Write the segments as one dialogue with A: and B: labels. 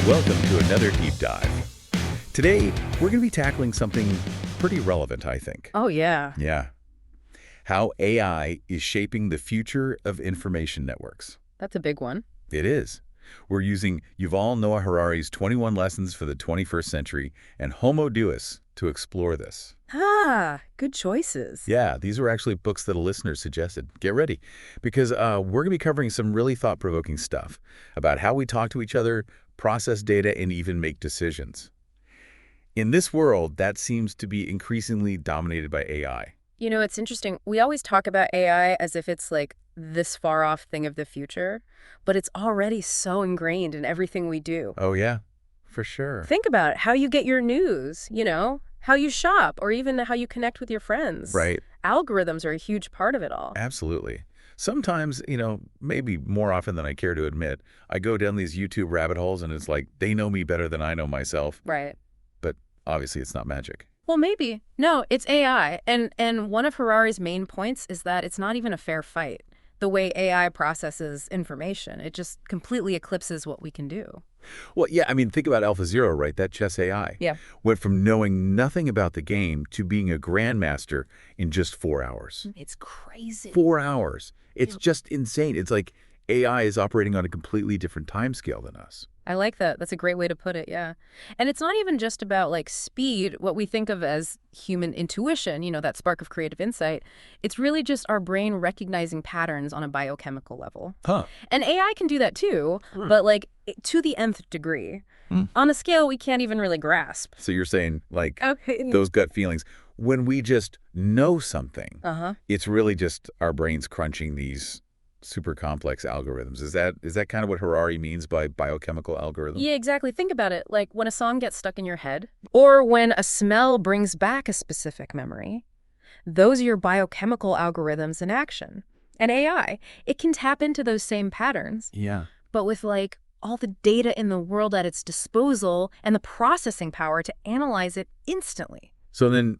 A: Welcome to another deep dive. Today, we're going to be tackling something pretty relevant, I think.
B: Oh, yeah.
A: Yeah. How AI is shaping the future of information networks.
B: That's a big one.
A: It is. We're using Yuval Noah Harari's 21 Lessons for the 21st Century and Homo Deus to explore this.
B: Ah, good choices.
A: Yeah, these were actually books that a listener suggested. Get ready, because we're going to be covering some really thought-provoking stuff about how we talk to each other, process data, and even make decisions. In this world, that seems to be increasingly dominated by AI.
B: You know, it's interesting. We always talk about AI as if it's like this far-off thing of the future, but it's already so ingrained in everything we do.
A: Oh, yeah, for sure.
B: Think about it, how you get your news, how you shop, or even how you connect with your friends.
A: Right.
B: Algorithms are a huge part of it all.
A: Absolutely. Sometimes, maybe more often than I care to admit, I go down these YouTube rabbit holes and it's like they know me better than I know myself.
B: Right.
A: But obviously it's not magic.
B: Well, maybe. No, it's AI. And one of Harari's main points is that it's not even a fair fight. The way AI processes information, it just completely eclipses what we can do.
A: Well, yeah, think about AlphaZero, right? That chess AI.
B: Yeah.
A: Went from knowing nothing about the game to being a grandmaster in just 4 hours.
B: It's crazy.
A: 4 hours. It's just insane. It's like AI is operating on a completely different timescale than us.
B: I like that. That's a great way to put it, yeah. And it's not even just about speed, what we think of as human intuition, that spark of creative insight. It's really just our brain recognizing patterns on a biochemical level.
A: Huh.
B: And AI can do that too, but to the nth degree. On a scale we can't even really grasp.
A: So you're saying
B: Okay.
A: those gut feelings, when we just know something, it's really just our brains crunching these super complex algorithms. Is that kind of what Harari means by biochemical algorithm?
B: Yeah, exactly. Think about it. Like when a song gets stuck in your head, or when a smell brings back a specific memory, those are your biochemical algorithms in action. And AI, it can tap into those same patterns.
A: Yeah.
B: But with all the data in the world at its disposal and the processing power to analyze it instantly.
A: So then,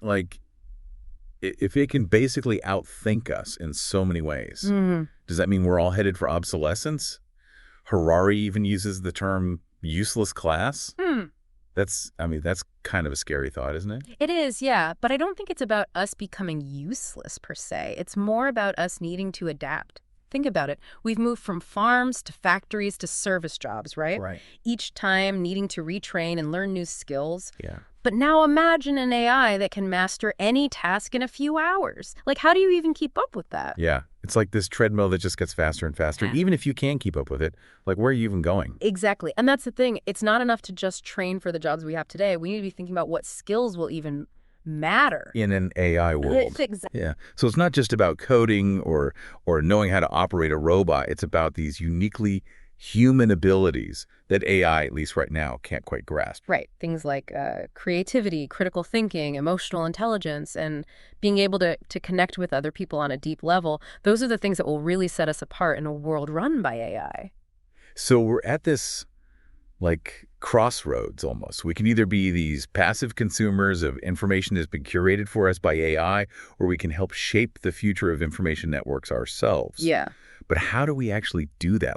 A: if it can basically outthink us in so many ways, does that mean we're all headed for obsolescence? Harari even uses the term useless class. That's kind of a scary thought, isn't it?
B: It is, yeah. But I don't think it's about us becoming useless per se. It's more about us needing to adapt. Think about it. We've moved from farms to factories to service jobs, right?
A: Right.
B: Each time needing to retrain and learn new skills.
A: Yeah.
B: But now imagine an AI that can master any task in a few hours. How do you even keep up with that?
A: Yeah. It's like this treadmill that just gets faster and faster. Even if you can keep up with it, where are you even going?
B: Exactly. And that's the thing. It's not enough to just train for the jobs we have today. We need to be thinking about what skills will even matter
A: In an AI world.
B: Exactly.
A: Yeah. So it's not just about coding or knowing how to operate a robot. It's about these uniquely human abilities that AI, at least right now, can't quite grasp.
B: Right. Things like creativity, critical thinking, emotional intelligence, and being able to connect with other people on a deep level. Those are the things that will really set us apart in a world run by AI.
A: So we're at this crossroads almost. We can either be these passive consumers of information that's been curated for us by AI, or we can help shape the future of information networks ourselves.
B: Yeah.
A: But how do we actually do that?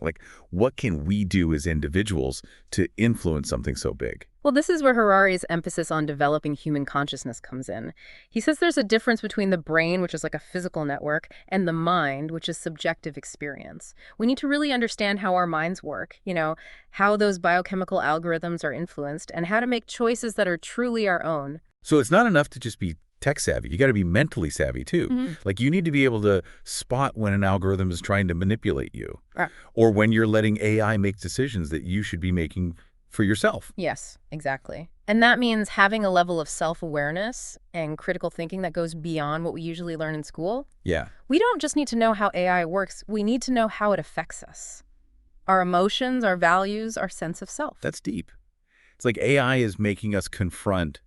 A: What can we do as individuals to influence something so big?
B: Well, this is where Harari's emphasis on developing human consciousness comes in. He says there's a difference between the brain, which is like a physical network, and the mind, which is subjective experience. We need to really understand how our minds work, how those biochemical algorithms are influenced, and how to make choices that are truly our own.
A: So it's not enough to just be tech savvy. You got to be mentally savvy too. You need to be able to spot when an algorithm is trying to manipulate you, or when you're letting AI make decisions that you should be making for yourself.
B: Yes, exactly. And that means having a level of self-awareness and critical thinking that goes beyond what we usually learn in school.
A: Yeah.
B: We don't just need to know how AI works. We need to know how it affects us. Our emotions, our values, our sense of self.
A: That's deep. It's like AI is making us confront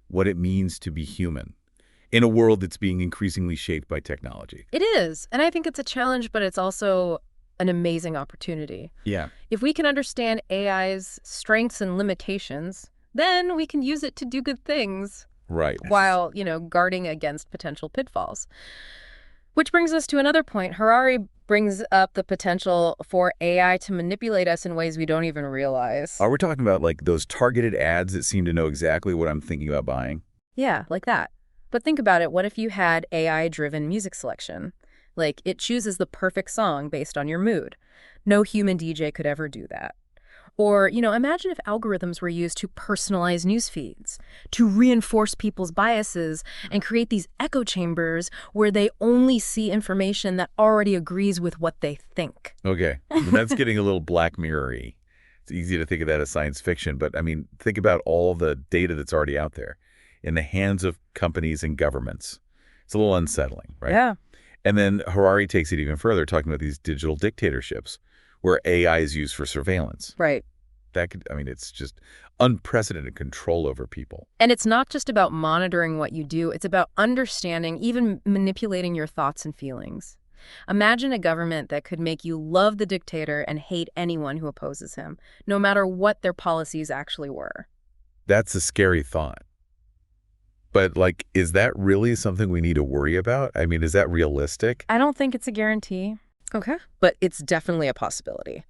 A: what it means to be human in a world that's being increasingly shaped by technology.
B: It is. And I think it's a challenge, but it's also an amazing opportunity.
A: Yeah.
B: If we can understand AI's strengths and limitations, then we can use it to do good things.
A: Right.
B: While, guarding against potential pitfalls. Which brings us to another point. Harari brings up the potential for AI to manipulate us in ways we don't even realize.
A: Are we talking about like those targeted ads that seem to know exactly what I'm thinking about buying?
B: Yeah, like that. But think about it. What if you had AI-driven music selection? Like, it chooses the perfect song based on your mood. No human DJ could ever do that. Or, imagine if algorithms were used to personalize news feeds, to reinforce people's biases and create these echo chambers where they only see information that already agrees with what they think.
A: Okay, that's getting a little Black Mirror-y. It's easy to think of that as science fiction, but I mean, think about all the data that's already out there in the hands of companies and governments. It's a little unsettling, right?
B: Yeah.
A: And then Harari takes it even further, talking about these digital dictatorships where AI is used for surveillance.
B: Right.
A: It's just unprecedented control over people.
B: And it's not just about monitoring what you do, it's about understanding, even manipulating your thoughts and feelings. Imagine a government that could make you love the dictator and hate anyone who opposes him, no matter what their policies actually were.
A: That's a scary thought. But, like, is that really something we need to worry about? I mean, is that realistic?
B: I don't think it's a guarantee. Okay. But it's definitely a possibility.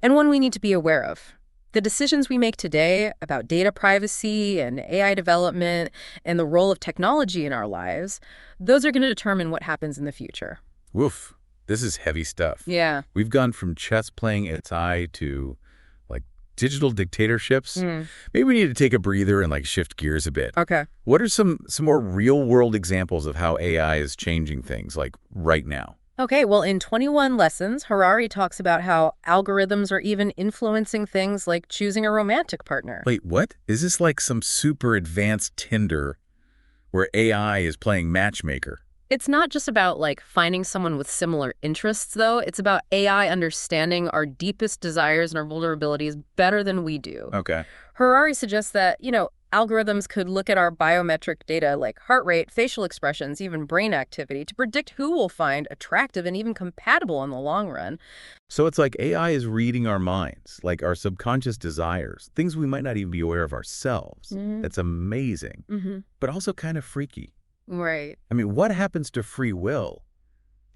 B: And one we need to be aware of. The decisions we make today about data privacy and AI development and the role of technology in our lives, those are going to determine what happens in the future.
A: Woof. This is heavy stuff.
B: Yeah.
A: We've gone from chess playing its eye to, like, digital dictatorships. Maybe we need to take a breather and, like, shift gears a bit.
B: Okay.
A: What are some more real-world examples of how AI is changing things, like, right now?
B: Okay, well, in 21 Lessons, Harari talks about how algorithms are even influencing things like choosing a romantic partner.
A: Wait, what? Is this like some super advanced Tinder where AI is playing matchmaker?
B: It's not just about, like, finding someone with similar interests, though. It's about AI understanding our deepest desires and our vulnerabilities better than we do.
A: Okay.
B: Harari suggests that, algorithms could look at our biometric data like heart rate, facial expressions, even brain activity to predict who we'll find attractive and even compatible in the long run.
A: So it's like AI is reading our minds, like our subconscious desires, things we might not even be aware of ourselves. That's amazing, but also kind of freaky.
B: Right.
A: I mean, what happens to free will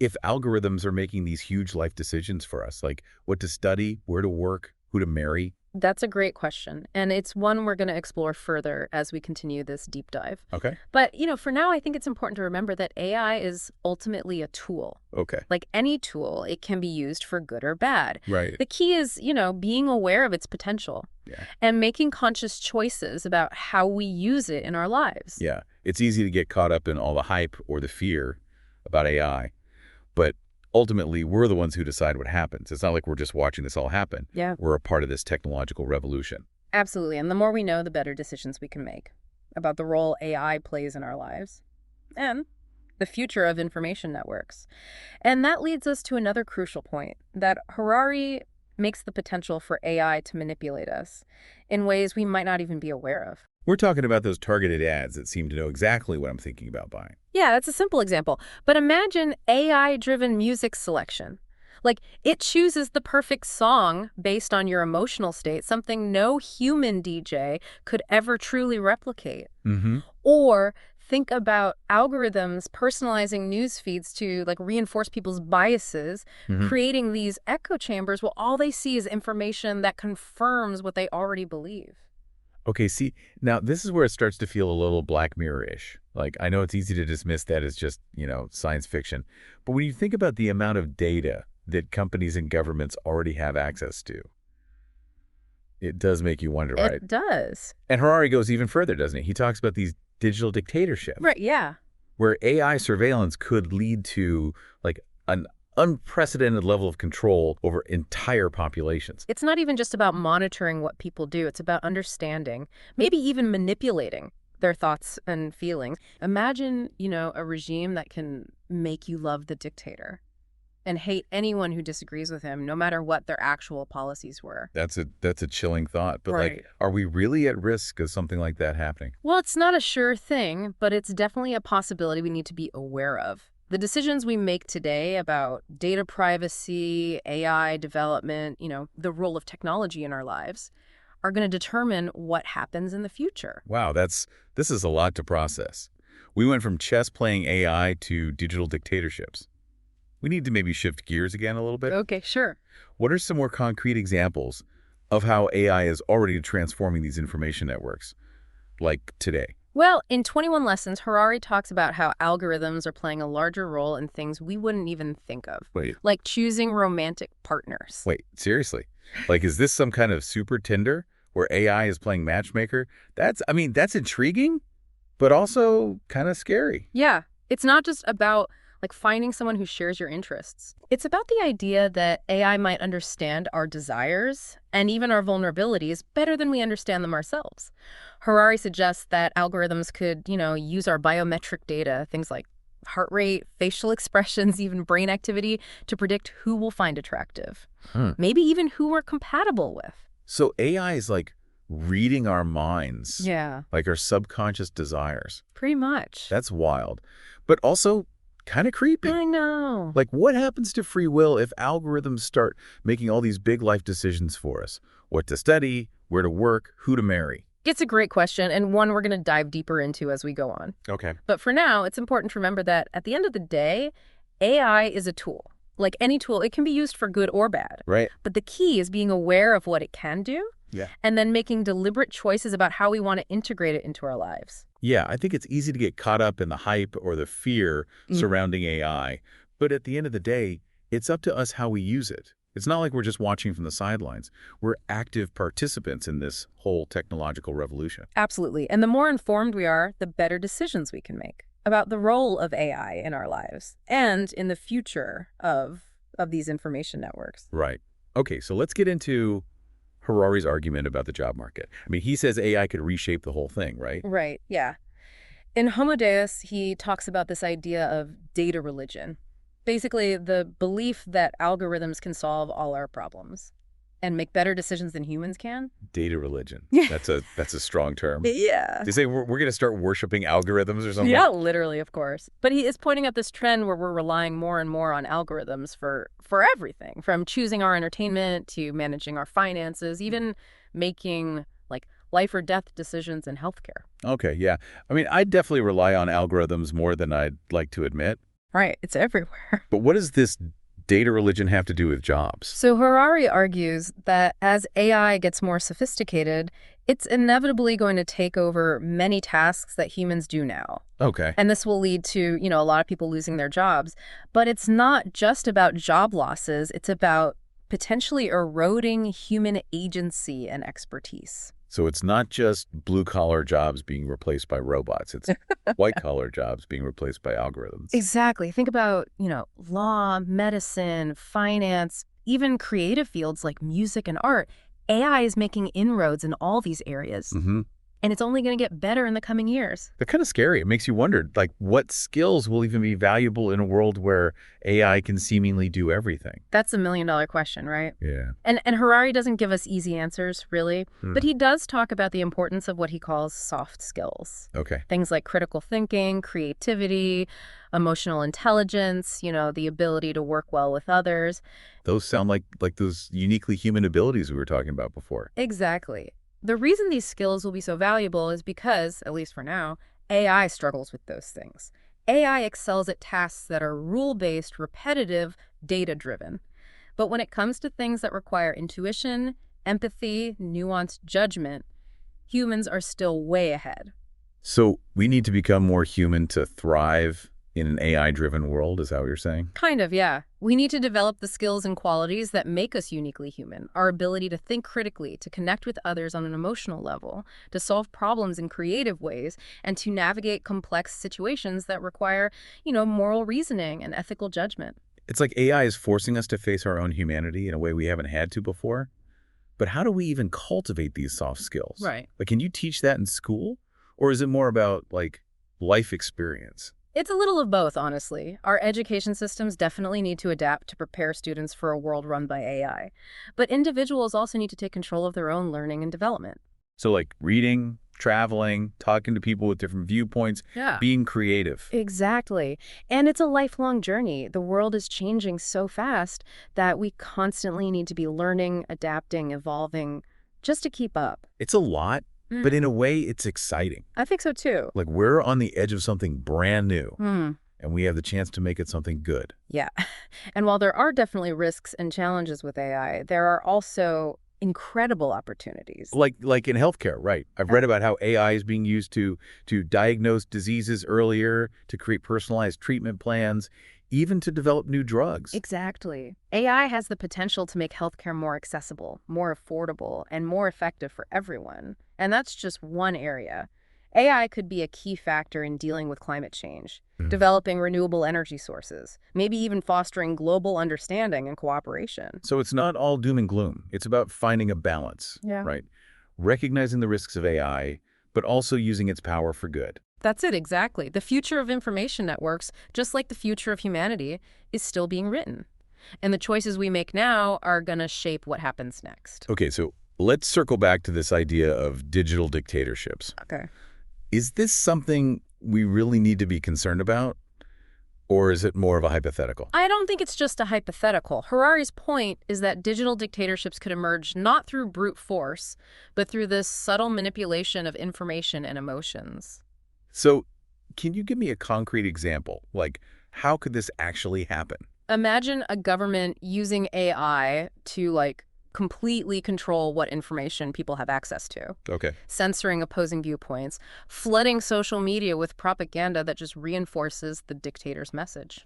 A: if algorithms are making these huge life decisions for us, like what to study, where to work, who to marry?
B: That's a great question, and it's one we're going to explore further as we continue this deep dive.
A: Okay.
B: But, for now, I think it's important to remember that AI is ultimately a tool.
A: Okay.
B: Like any tool, it can be used for good or bad.
A: Right.
B: The key is, being aware of its potential and making conscious choices about how we use it in our lives.
A: Yeah. It's easy to get caught up in all the hype or the fear about AI, but ultimately, we're the ones who decide what happens. It's not like we're just watching this all happen.
B: Yeah.
A: We're a part of this technological revolution.
B: Absolutely. And the more we know, the better decisions we can make about the role AI plays in our lives and the future of information networks. And that leads us to another crucial point, that Harari makes the potential for AI to manipulate us in ways we might not even be aware of.
A: We're talking about those targeted ads that seem to know exactly what I'm thinking about buying.
B: Yeah, that's a simple example. But imagine AI-driven music selection. Like, it chooses the perfect song based on your emotional state, something no human DJ could ever truly replicate. Or think about algorithms personalizing news feeds to, like, reinforce people's biases, creating these echo chambers where all they see is information that confirms what they already believe.
A: Okay, see, now this is where it starts to feel a little Black Mirror-ish. Like, I know it's easy to dismiss that as just, science fiction. But when you think about the amount of data that companies and governments already have access to, it does make you wonder, right?
B: It does.
A: And Harari goes even further, doesn't he? He talks about these digital dictatorships.
B: Right, yeah.
A: Where AI surveillance could lead to, like, an unprecedented level of control over entire populations.
B: It's not even just about monitoring what people do. It's about understanding, maybe even manipulating their thoughts and feelings. Imagine, a regime that can make you love the dictator and hate anyone who disagrees with him, no matter what their actual policies were.
A: That's a chilling thought. But,
B: Right.
A: like, are we really at risk of something like that happening?
B: Well, it's not a sure thing, but it's definitely a possibility we need to be aware of. The decisions we make today about data privacy, AI development, the role of technology in our lives are going to determine what happens in the future.
A: Wow, this is a lot to process. We went from chess playing AI to digital dictatorships. We need to maybe shift gears again a little bit.
B: Okay, sure.
A: What are some more concrete examples of how AI is already transforming these information networks, like today?
B: Well, in 21 Lessons, Harari talks about how algorithms are playing a larger role in things we wouldn't even think of,
A: Wait,
B: like choosing romantic partners.
A: wait, seriously? Like, is this some kind of super Tinder where AI is playing matchmaker? That's intriguing, but also kind of scary.
B: Yeah, it's not just about finding someone who shares your interests. It's about the idea that AI might understand our desires and even our vulnerabilities better than we understand them ourselves. Harari suggests that algorithms could, use our biometric data, things like heart rate, facial expressions, even brain activity, to predict who we'll find attractive. Maybe even who we're compatible with.
A: So AI is like reading our minds,
B: Yeah,
A: like our subconscious desires.
B: pretty much.
A: That's wild, but also kind of creepy.
B: I know.
A: Like, what happens to free will if algorithms start making all these big life decisions for us? What to study, where to work, who to marry?
B: It's a great question, and one we're going to dive deeper into as we go on.
A: Okay.
B: But for now, it's important to remember that at the end of the day, AI is a tool. Like any tool, it can be used for good or bad.
A: Right.
B: But the key is being aware of what it can do,
A: Yeah.
B: and then making deliberate choices about how we want to integrate it into our lives.
A: Yeah, I think it's easy to get caught up in the hype or the fear surrounding AI. But at the end of the day, it's up to us how we use it. It's not like we're just watching from the sidelines. We're active participants in this whole technological revolution.
B: Absolutely. And the more informed we are, the better decisions we can make about the role of AI in our lives and in the future of these information networks.
A: Right. Okay, so let's get into Harari's argument about the job market. I mean, he says AI could reshape the whole thing, right?
B: Right, yeah. In Homo Deus, he talks about this idea of data religion. Basically, the belief that algorithms can solve all our problems and make better decisions than humans can.
A: Data religion.
B: Yeah.
A: That's a strong term.
B: Yeah.
A: They say we're going to start worshiping algorithms or something?
B: Yeah, literally, of course. But he is pointing out this trend where we're relying more and more on algorithms for everything, from choosing our entertainment to managing our finances, even making life or death decisions in healthcare.
A: Okay, yeah. I mean, I definitely rely on algorithms more than I'd like to admit.
B: Right, it's everywhere.
A: But what does this data religion have to do with jobs?
B: So Harari argues that as AI gets more sophisticated, it's inevitably going to take over many tasks that humans do now.
A: Okay.
B: And this will lead to, a lot of people losing their jobs. But it's not just about job losses. It's about potentially eroding human agency and expertise.
A: So it's not just blue-collar jobs being replaced by robots. It's white-collar jobs being replaced by algorithms.
B: Exactly. Think about, law, medicine, finance, even creative fields like music and art. AI is making inroads in all these areas. And it's only going to get better in the coming years.
A: They're kind of scary. It makes you wonder, what skills will even be valuable in a world where AI can seemingly do everything?
B: That's a million-dollar question, right?
A: Yeah.
B: And Harari doesn't give us easy answers, really. But he does talk about the importance of what he calls soft skills.
A: Okay.
B: Things like critical thinking, creativity, emotional intelligence, the ability to work well with others.
A: Those sound like those uniquely human abilities we were talking about before.
B: Exactly. The reason these skills will be so valuable is because, at least for now, AI struggles with those things. AI excels at tasks that are rule-based, repetitive, data-driven. But when it comes to things that require intuition, empathy, nuanced judgment, humans are still way ahead.
A: So we need to become more human to thrive in an AI-driven world, is that what you're saying?
B: Kind of, yeah. We need to develop the skills and qualities that make us uniquely human. Our ability to think critically, to connect with others on an emotional level, to solve problems in creative ways, and to navigate complex situations that require, moral reasoning and ethical judgment.
A: It's like AI is forcing us to face our own humanity in a way we haven't had to before. But how do we even cultivate these soft skills?
B: Right.
A: Can you teach that in school? Or is it more about, life experience?
B: It's a little of both, honestly. Our education systems definitely need to adapt to prepare students for a world run by AI. But individuals also need to take control of their own learning and development.
A: So reading, traveling, talking to people with different viewpoints,
B: Yeah.
A: being creative.
B: Exactly. And it's a lifelong journey. The world is changing so fast that we constantly need to be learning, adapting, evolving, just to keep up.
A: It's a lot, but in a way, it's exciting.
B: I think so too.
A: We're on the edge of something brand new. and we have the chance to make it something good.
B: Yeah. And while there are definitely risks and challenges with AI, there are also incredible opportunities.
A: Like in healthcare, right? I've read about how AI is being used to diagnose diseases earlier, to create personalized treatment plans, even to develop new drugs.
B: Exactly. AI has the potential to make healthcare more accessible, more affordable, and more effective for everyone. And that's just one area. AI could be a key factor in dealing with climate change, developing renewable energy sources, maybe even fostering global understanding and cooperation.
A: So it's not all doom and gloom. It's about finding a balance,
B: Yeah.
A: right? Recognizing the risks of AI, but also using its power for good.
B: That's it, exactly. The future of information networks, just like the future of humanity, is still being written. And the choices we make now are going to shape what happens next.
A: Okay, so let's circle back to this idea of digital dictatorships.
B: Okay.
A: Is this something we really need to be concerned about? Or is it more of a hypothetical?
B: I don't think it's just a hypothetical. Harari's point is that digital dictatorships could emerge not through brute force, but through this subtle manipulation of information and emotions.
A: So can you give me a concrete example? Like, how could this actually happen?
B: Imagine a government using AI to, completely control what information people have access to,
A: Okay.
B: censoring opposing viewpoints, flooding social media with propaganda that just reinforces the dictator's message.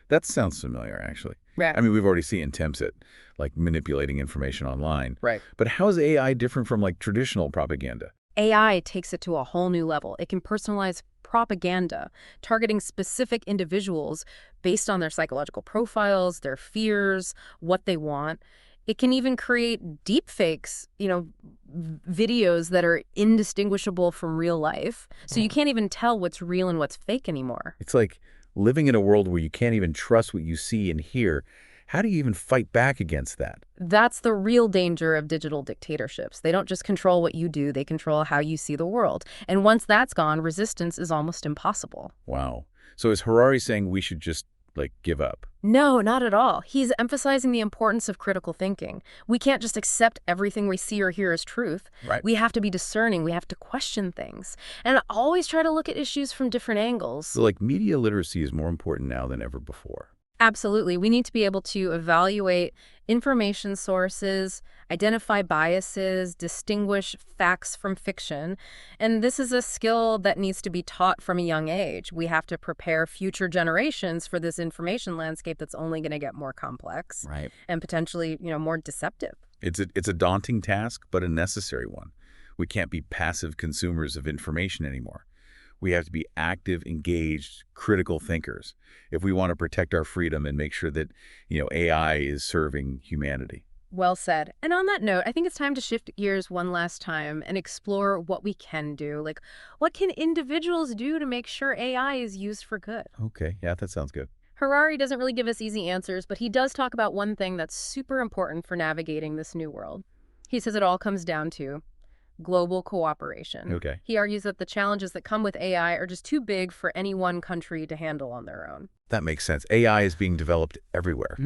A: That sounds familiar, actually.
B: Right.
A: I mean, we've already seen attempts at, like, manipulating information online.
B: Right.
A: But how is AI different from, like, traditional propaganda?
B: AI takes it to a whole new level. It can personalize propaganda, targeting specific individuals based on their psychological profiles, their fears, what they want. It can even create deepfakes, videos that are indistinguishable from real life. So you can't even tell what's real and what's fake anymore.
A: It's like living in a world where you can't even trust what you see and hear. How do you even fight back against that?
B: That's the real danger of digital dictatorships. They don't just control what you do, they control how you see the world. And once that's gone, resistance is almost impossible.
A: Wow. So is Harari saying we should just, give up?
B: No, not at all. He's emphasizing the importance of critical thinking. We can't just accept everything we see or hear as truth.
A: Right.
B: We have to be discerning. We have to question things. And always try to look at issues from different angles.
A: So, media literacy is more important now than ever before.
B: Absolutely. We need to be able to evaluate information sources, identify biases, distinguish facts from fiction. And this is a skill that needs to be taught from a young age. We have to prepare future generations for this information landscape that's only going to get more complex.
A: Right.
B: And potentially, more deceptive.
A: It's a daunting task, but a necessary one. We can't be passive consumers of information anymore. We have to be active, engaged, critical thinkers if we want to protect our freedom and make sure that, AI is serving humanity.
B: Well said. And on that note, I think it's time to shift gears one last time and explore what we can do. What can individuals do to make sure AI is used for good?
A: Okay, yeah, that sounds good.
B: Harari doesn't really give us easy answers, but he does talk about one thing that's super important for navigating this new world. He says it all comes down to global cooperation.
A: Okay.
B: He argues that the challenges that come with AI are just too big for any one country to handle on their own.
A: That makes sense. AI is being developed everywhere,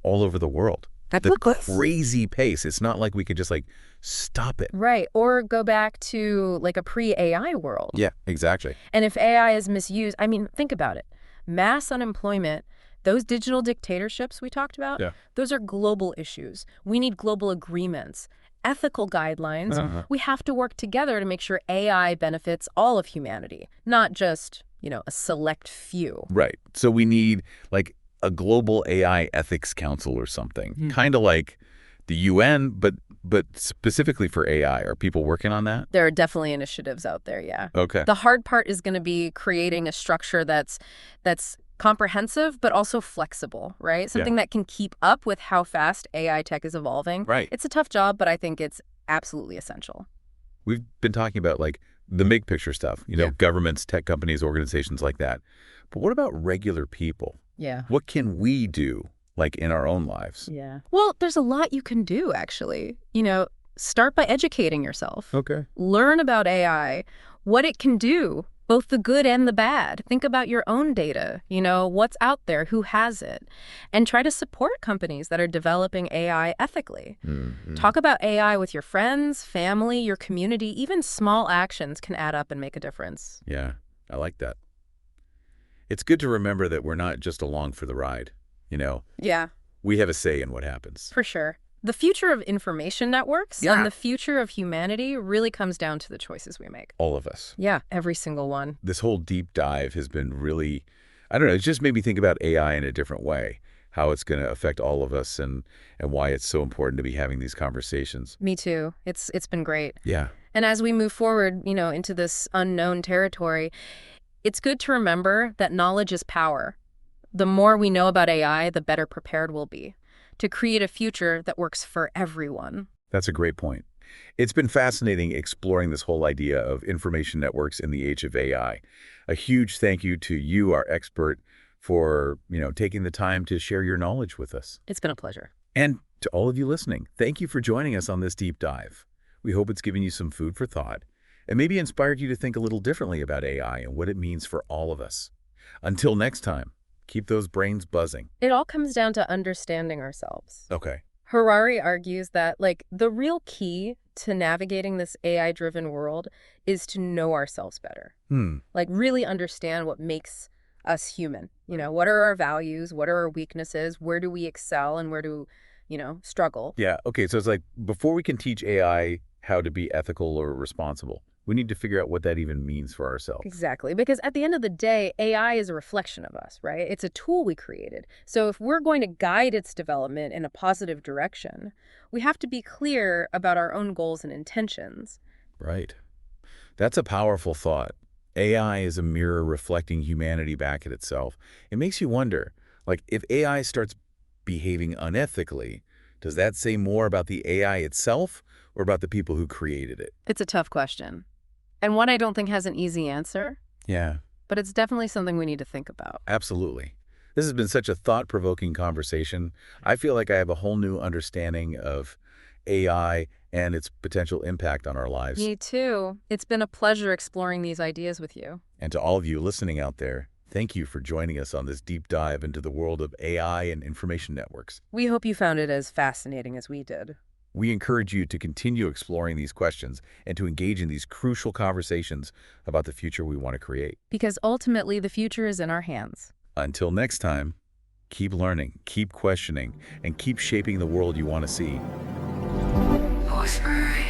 A: all over the world. The crazy pace. It's not like we could just, stop it.
B: Right. Or go back to, a pre-AI world.
A: Yeah, exactly.
B: And if AI is misused, think about it. Mass unemployment, those digital dictatorships we talked about, those are global issues. We need global agreements, ethical guidelines. We have to work together to make sure AI benefits all of humanity, not just, a select few.
A: Right. So we need, a global AI ethics council or something, kind of like the UN, but specifically for AI. Are people working on that?
B: There are definitely initiatives out there, yeah.
A: Okay.
B: The hard part is going to be creating a structure that's comprehensive, but also flexible, right? Something that can keep up with how fast AI tech is evolving.
A: Right.
B: It's a tough job, but I think it's absolutely essential.
A: We've been talking about, the big picture stuff, governments, tech companies, organizations like that. But what about regular people?
B: Yeah.
A: What can we do, in our own lives?
B: Yeah. Well, there's a lot you can do, actually. Start by educating yourself.
A: Okay.
B: Learn about AI, what it can do, both the good and the bad. Think about your own data, what's out there, who has it, and try to support companies that are developing AI ethically. Talk about AI with your friends, family, your community. Even small actions can add up and make a difference.
A: Yeah, I like that. It's good to remember that we're not just along for the ride. You know,
B: Yeah,
A: we have a say in what happens.
B: for sure. The future of information networks
A: Yeah.
B: and the future of humanity really comes down to the choices we make.
A: All of us.
B: Yeah, every single one.
A: This whole deep dive has been really, I don't know, it just made me think about AI in a different way, how it's going to affect all of us and why it's so important to be having these conversations.
B: Me too. It's been great.
A: Yeah.
B: And as we move forward, into this unknown territory, it's good to remember that knowledge is power. The more we know about AI, the better prepared we'll be to create a future that works for everyone.
A: That's a great point. It's been fascinating exploring this whole idea of information networks in the age of AI. A huge thank you to you, our expert, for, taking the time to share your knowledge with us.
B: It's been a pleasure.
A: And to all of you listening, thank you for joining us on this deep dive. We hope it's given you some food for thought and maybe inspired you to think a little differently about AI and what it means for all of us. Until next time, keep those brains buzzing.
B: It all comes down to understanding ourselves.
A: Okay.
B: Harari argues that, the real key to navigating this AI-driven world is to know ourselves better. Really understand what makes us human. What are our values? What are our weaknesses? Where do we excel and where do, struggle?
A: Yeah. Okay. So it's like before we can teach AI how to be ethical or responsible, we need to figure out what that even means for ourselves.
B: Exactly. Because at the end of the day, AI is a reflection of us, right? It's a tool we created. So if we're going to guide its development in a positive direction, we have to be clear about our own goals and intentions.
A: Right. That's a powerful thought. AI is a mirror reflecting humanity back at itself. It makes you wonder, if AI starts behaving unethically, does that say more about the AI itself or about the people who created it?
B: It's a tough question, and one I don't think has an easy answer,
A: Yeah,
B: but it's definitely something we need to think about.
A: absolutely. This has been such a thought-provoking conversation. I feel like I have a whole new understanding of AI and its potential impact on our lives.
B: Me too. It's been a pleasure exploring these ideas with you.
A: And to all of you listening out there, thank you for joining us on this deep dive into the world of AI and information networks.
B: We hope you found it as fascinating as we did.
A: We encourage you to continue exploring these questions and to engage in these crucial conversations about the future we want to create.
B: Because ultimately, the future is in our hands.
A: Until next time, keep learning, keep questioning, and keep shaping the world you want to see.
C: Whispering.